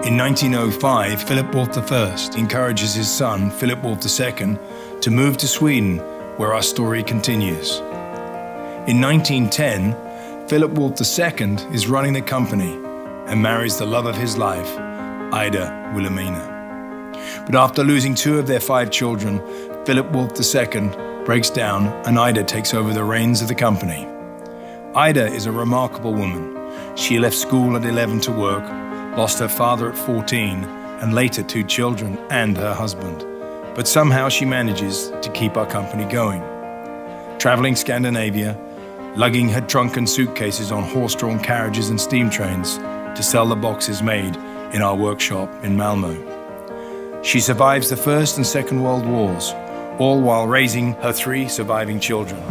In 1905, Philip Wolf I encourages his son, Philip Wolf II, to move to Sweden, where our story continues. In 1910, Philip Wolf II is running the company and marries the love of his life, Idy Wilhelminy. But after losing 2 of their 5 children, Philip Wolf II breaks down and Idy takes over the reins of the company. Idy is a remarkable woman. She left school at 11 to work, lost her father at 14, and later 2 children and her husband. But somehow she manages to keep our company going. Traveling Scandinavia, lugging her trunk and suitcases on horse-drawn carriages and steam trains to sell the boxes made in our workshop in Malmö. She survives the First and Second World Wars, all while raising her 3 surviving children.